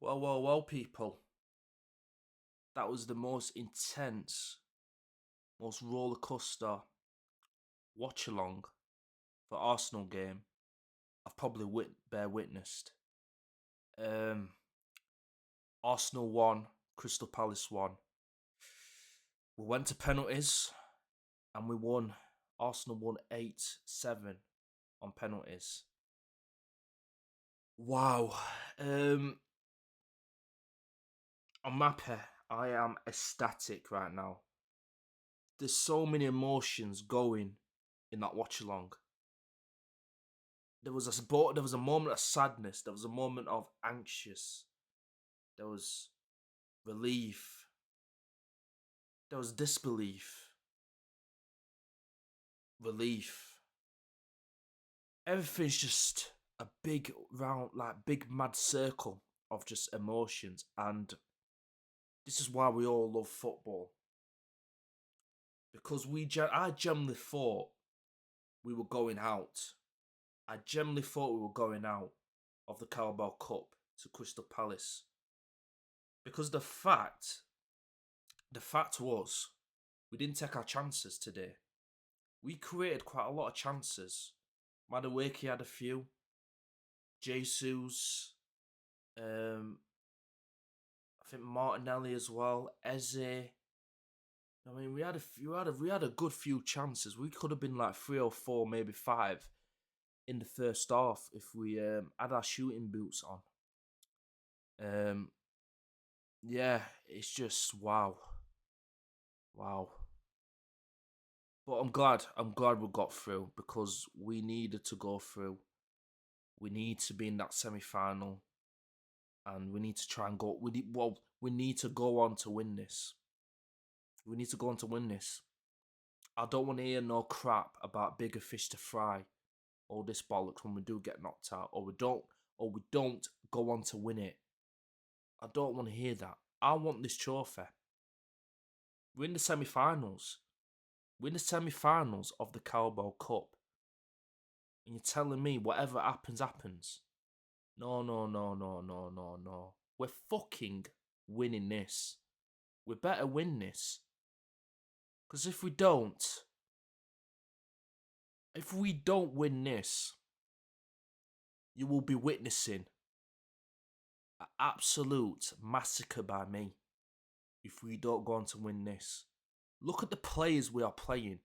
Well, people. That was the most intense, most roller coaster watch along for Arsenal game I've probably bear witnessed. Um, Arsenal won, Crystal Palace won. We went to penalties and we won. Arsenal won 8-7 on penalties. Wow. Um, I'm happy. I am ecstatic right now. There's so many emotions going in that watch along. There was a moment of sadness. There was a moment of anxious. There was relief. There was disbelief. Relief. Everything's just a big round, like big mad circle of just emotions, and this is why we all love football because I generally thought we were going out. I generally thought we were going out of the Carabao Cup to Crystal Palace because the fact was we didn't take our chances today. We created quite a lot of chances. Madueke had a few. Jesus, I think Martinelli as well. Eze. I mean, we had a good few chances. We could have been like 3 or 4, maybe 5 in the first half if we had our shooting boots on. Yeah, it's just wow. But I'm glad we got through because we needed to go through. We need to be in that semi-final, and we need to try and go. We need to go on to win this. We need to go on to win this. I don't want to hear no crap about bigger fish to fry, all this bollocks when we do get knocked out, or we don't go on to win it. I don't want to hear that. I want this trophy. We're in the semi-finals. We're in the semi-finals of the Carabao Cup. And you're telling me whatever happens, happens. No, no, no, no, no, no, no. We're fucking winning this. We better win this. Because if we don't win this, you will be witnessing an absolute massacre by me if we don't go on to win this. Look at the players we are playing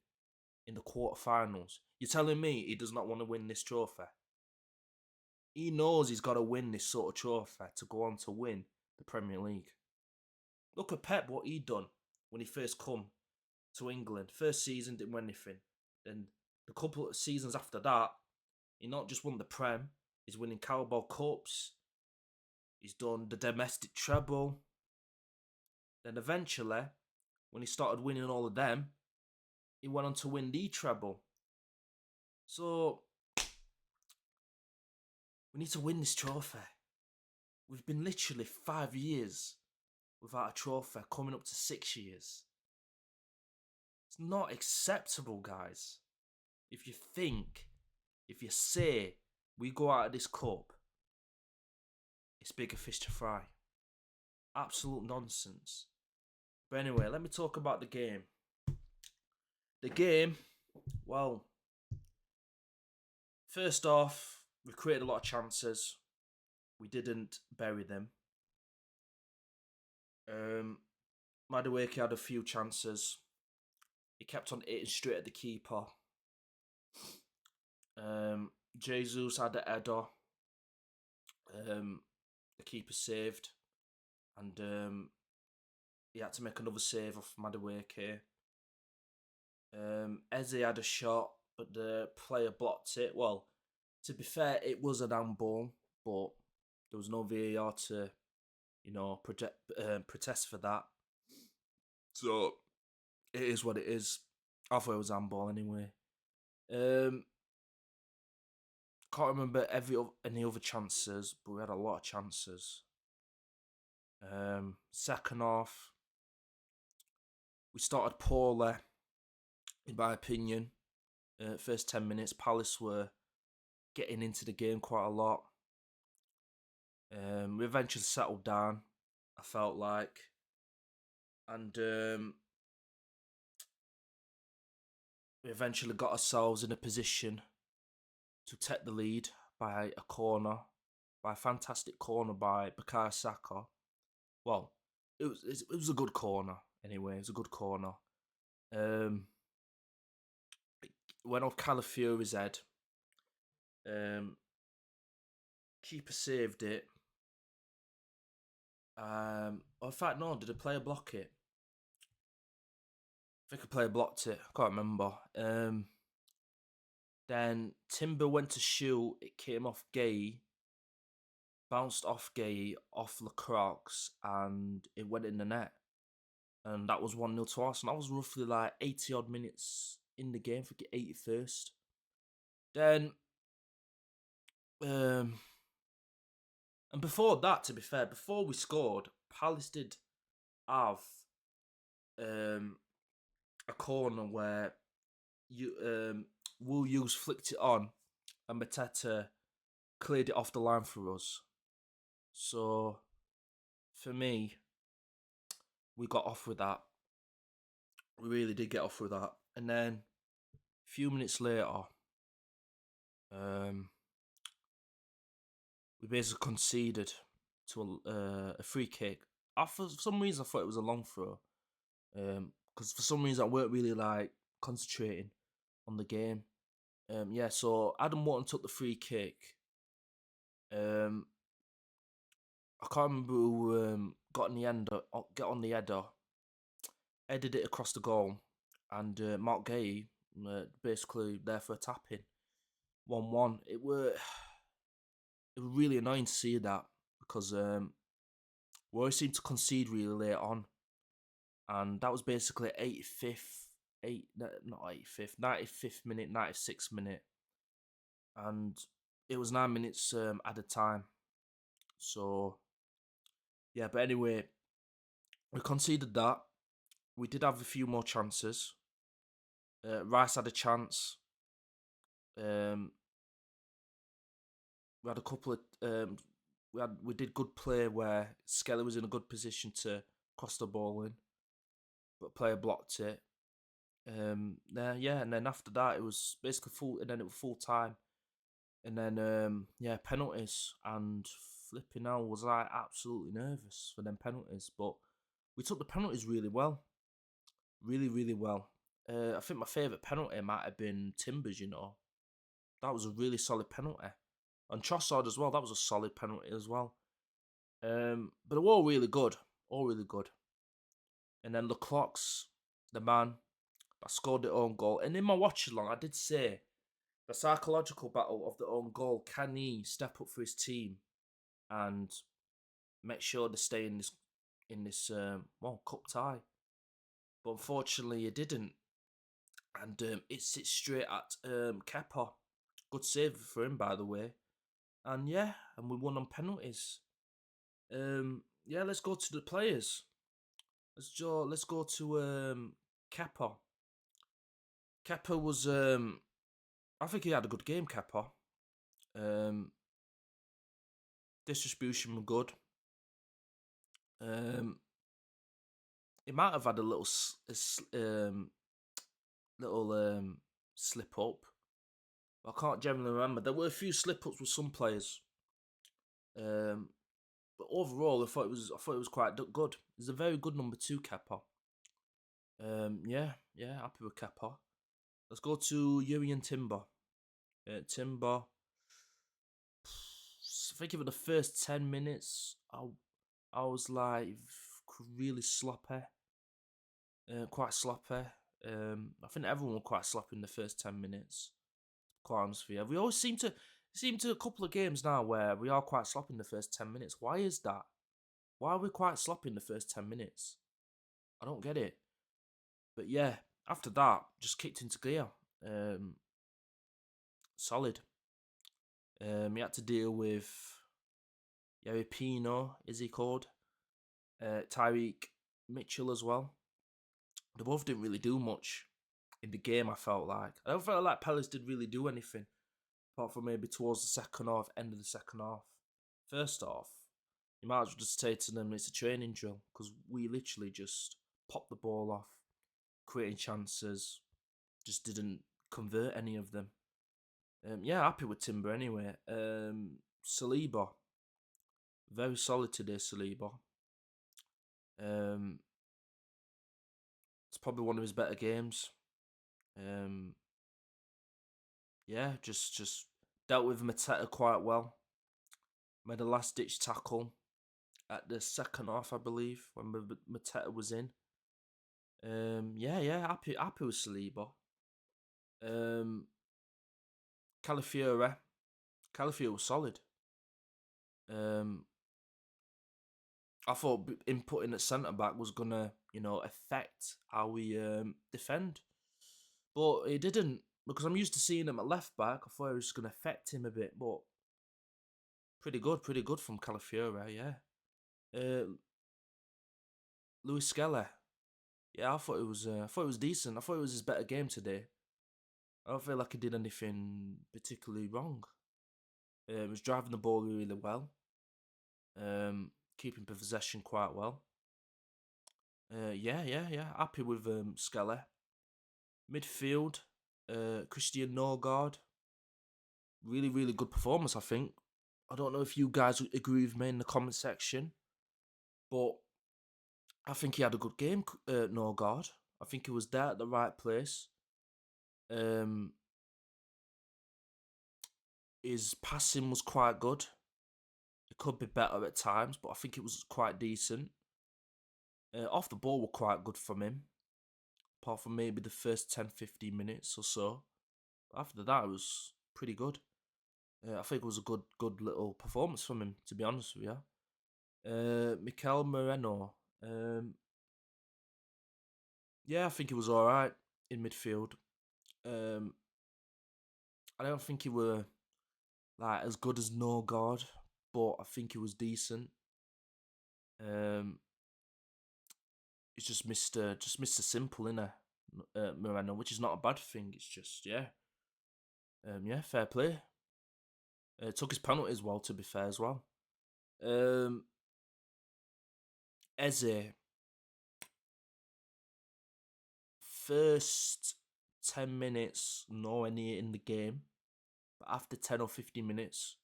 in the quarterfinals. You're telling me he does not want to win this trophy? He knows he's got to win this sort of trophy to go on to win the Premier League. Look at Pep, what he done when he first come to England. First season, didn't win anything. Then the couple of seasons after that, he not just won the Prem, he's winning Carabao Cups. He's done the domestic treble. Then eventually, when he started winning all of them, he went on to win the treble. So, we need to win this trophy. We've been literally 5 years without a trophy, coming up to 6 years. It's not acceptable, guys. If you say we go out of this cup, it's bigger fish to fry. Absolute nonsense. But anyway, let me talk about the game. The game, well, first off, we created a lot of chances. We didn't bury them. Madueke had a few chances. He kept on hitting straight at the keeper. Jesus had the header. The keeper saved. And he had to make another save off Madueke. Eze had a shot, but the player blocked it. Well, to be fair, it was an handball, but there was no VAR to, protest for that. So it is what it is. I thought it was handball anyway. Can't remember any other chances, but we had a lot of chances. Second half, we started poorly, in my opinion. First 10 minutes, Palace were getting into the game quite a lot. We eventually settled down, I felt like, and we eventually got ourselves in a position to take the lead by a corner, by a fantastic corner by Bukayo Saka. Well, it was a good corner anyway. It was a good corner. Um, went off Calafiori's head. Keeper saved it. In fact, no. Did a player block it? I think a player blocked it. I can't remember. Then Timber went to shoot. It came off Gay. Bounced off Gay, off Lacroix, and it went in the net. And that was 1-0 to us. And that was roughly like 80 odd minutes in the game, I think 81st. Then, and before that, to be fair, before we scored, Palace did have a corner where Will Hughes flicked it on and Mateta cleared it off the line for us. So, for me, we got off with that. We really did get off with that. And then, a few minutes later, we basically conceded to a free kick. For some reason, I thought it was a long throw. Because for some reason, I weren't really like concentrating on the game. So Adam Wharton took the free kick. I can't remember who got on the header, headed it across the goal, and Mark Gay basically there for a tap-in. 1-1. It was really annoying to see that because we always seemed to concede really late on, and that was basically 95th minute, 96th minute, and it was 9 minutes added time. So yeah, but anyway, we conceded that. We did have a few more chances. Rice had a chance. We had a couple of we did good play where Skelly was in a good position to cross the ball in, but player blocked it. And then after that it was basically full, and then it was full time, and then penalties, and flipping out was like absolutely nervous for them penalties, but we took the penalties really well, really well. I think my favourite penalty might have been Timbers. That was a really solid penalty. And Trossard as well, that was a solid penalty as well. But they were all really good. And then Leclerc, the man that scored the own goal. And in my watch along, I did say the psychological battle of the own goal. Can he step up for his team and make sure they stay in this cup tie? But unfortunately, he didn't. And it sits straight at Kepa. Good save for him, by the way. And we won on penalties. Let's go to the players. Let's go to Kepa. Kepa was I think he had a good game, Kepa. Distribution was good. He might have had a little slip up. I can't generally remember. There were a few slip ups with some players. But overall, I thought it was quite good. He's a very good number 2, Kepa. Happy with Kepa. Let's go to Jurrien Timber. Timber. I think for the first 10 minutes, I was like really sloppy. Quite sloppy. I think everyone was quite sloppy in the first 10 minutes. Quite honest with you. We always seem to a couple of games now where we are quite sloppy in the first 10 minutes. Why is that? Why are we quite sloppy in the first 10 minutes? I don't get it. But yeah, after that, just kicked into gear. Solid. We had to deal with Yerry Pino, is he called? Tyreek Mitchell as well. They both didn't really do much in the game, I felt like. I don't feel like Palace did really do anything, apart from maybe towards the second half, end of the second half. First half, You might as well just say to them it's a training drill because we literally just popped the ball off, creating chances, just didn't convert any of them. Yeah, happy with Timber anyway. Saliba, very solid today, Saliba. It's probably one of his better games. Yeah, just dealt with Mateta quite well. Made a last ditch tackle at the second half, I believe, when Mateta was in. Yeah, happy with Saliba. Calafiore was solid. I thought him putting at centre back was gonna, affect how we defend, but it didn't because I'm used to seeing him at left back. I thought it was gonna affect him a bit, but pretty good from Calafiore, yeah. Luis Skeller, yeah, I thought it was decent. I thought it was his better game today. I don't feel like he did anything particularly wrong. He was driving the ball really well, keeping possession quite well. Yeah. Happy with Skeller. Midfield, Christian Norgard. Really good performance, I think. I don't know if you guys agree with me in the comment section, but I think he had a good game, Norgard. I think he was there at the right place. His passing was quite good. It could be better at times, but I think it was quite decent. Off the ball were quite good from him, apart from maybe the first 10-15 minutes or so. After that, it was pretty good. I think it was a good little performance from him, to be honest with you. Mikel Moreno. Yeah, I think he was alright in midfield. I don't think he were like as good as Norgard, but I think he was decent. It's just Mr. Simple, innit? Moreno, which is not a bad thing. It's just yeah, fair play. Took his penalty as well, to be fair as well. Eze, first 10 minutes nowhere near in the game, but after 10 or 15 minutes,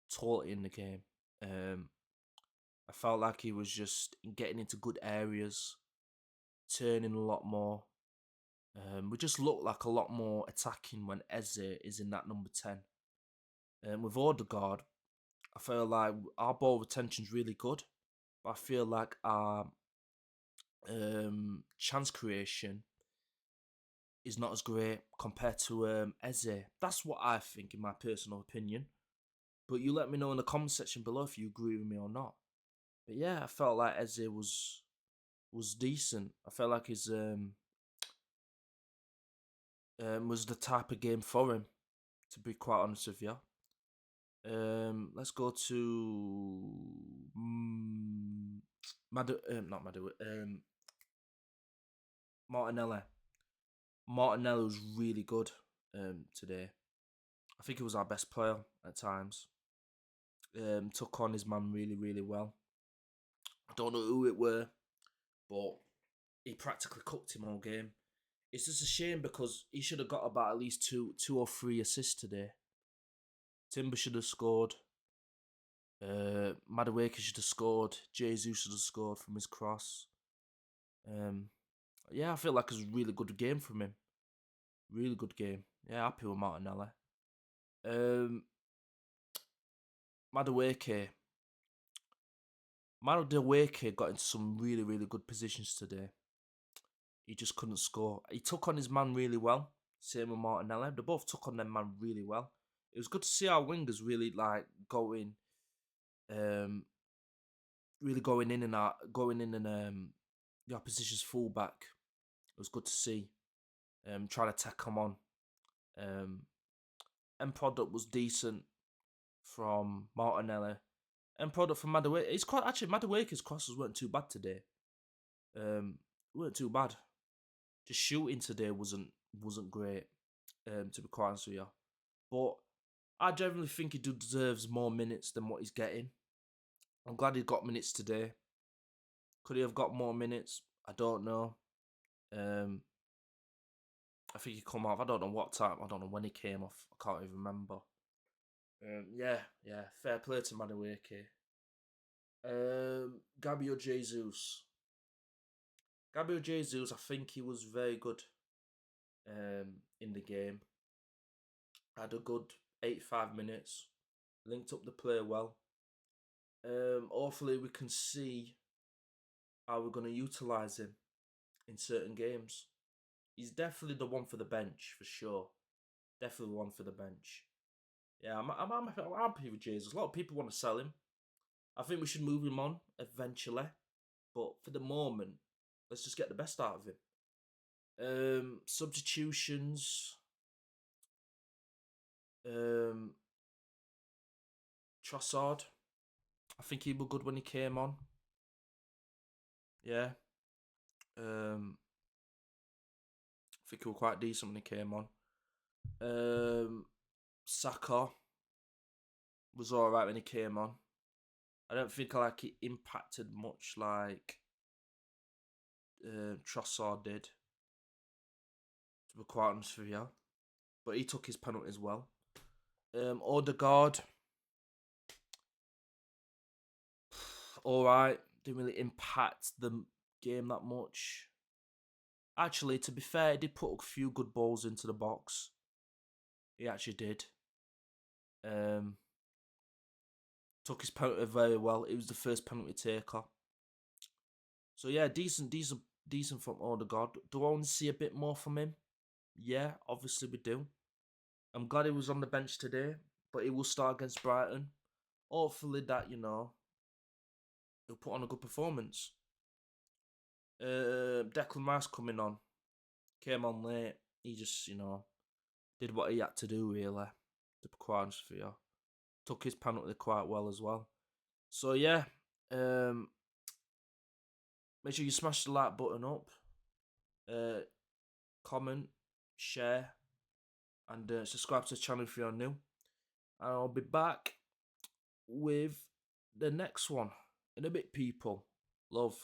totally in the game. I felt like he was just getting into good areas, turning a lot more. We just look like a lot more attacking when Eze is in that number 10. With Odegaard, I feel like our ball retention's really good, but I feel like our chance creation is not as great compared to Eze. That's what I think, in my personal opinion. But you let me know in the comment section below if you agree with me or not. But yeah, I felt like Eze was decent. I felt like his was the type of game for him, to be quite honest with you. Let's go to not Madu, Martinelli. Martinelli was really good today. I think he was our best player at times. Took on his man really well. I don't know who it were, but he practically cooked him all game. It's just a shame because he should have got about at least two or three assists today. Timber should have scored. Madueke should have scored. Jesus should have scored from his cross. Yeah, I feel like it was a really good game from him. Really good game. Yeah, happy with Martinelli. Madueke got into some really good positions today. He just couldn't score. He took on his man really well. Same with Martinelli. They both took on their man really well. It was good to see our wingers really like going in and the opposition's fullback. It was good to see. Trying to take him on. End product was decent from Martinelli. End product from Madueke. It's quite actually Madueke's crosses weren't too bad today. Weren't too bad. Just shooting today wasn't great. To be quite honest with you, but I generally think he deserves more minutes than what he's getting. I'm glad he got minutes today. Could he have got more minutes? I don't know. I think he come off. I don't know what time. I don't know when he came off. I can't even remember. Yeah. Fair play to Madueke. Gabriel Jesus. Gabriel Jesus, I think he was very good in the game. Had a good 85 minutes. Linked up the play well. Hopefully we can see how we're going to utilise him in certain games. He's definitely the one for the bench, for sure. Definitely one for the bench. Yeah, I'm happy with Jesus. A lot of people want to sell him. I think we should move him on eventually. But for the moment, let's just get the best out of him. Substitutions. Trossard. I think he was good when he came on. Yeah. I think he was quite decent when he came on. Saka was alright when he came on. I don't think he impacted much like Trossard did, to be quite honest with you. But he took his penalty as well. Odegaard, alright, didn't really impact the game that much. Actually, to be fair, he did put a few good balls into the box. He actually did. Took his penalty very well. It was the first penalty taker. So yeah, decent from Odegaard. Do I want to see a bit more from him? Yeah, obviously we do. I'm glad he was on the bench today, but he will start against Brighton. Hopefully that, he'll put on a good performance. Declan Rice coming on. Came on late. He just, did what he had to do, really. To be quite honest with you. Took his penalty quite well as well. So yeah, make sure you smash the like button up. Comment, share, and subscribe to the channel if you're new. And I'll be back with the next one in a bit, people. Love.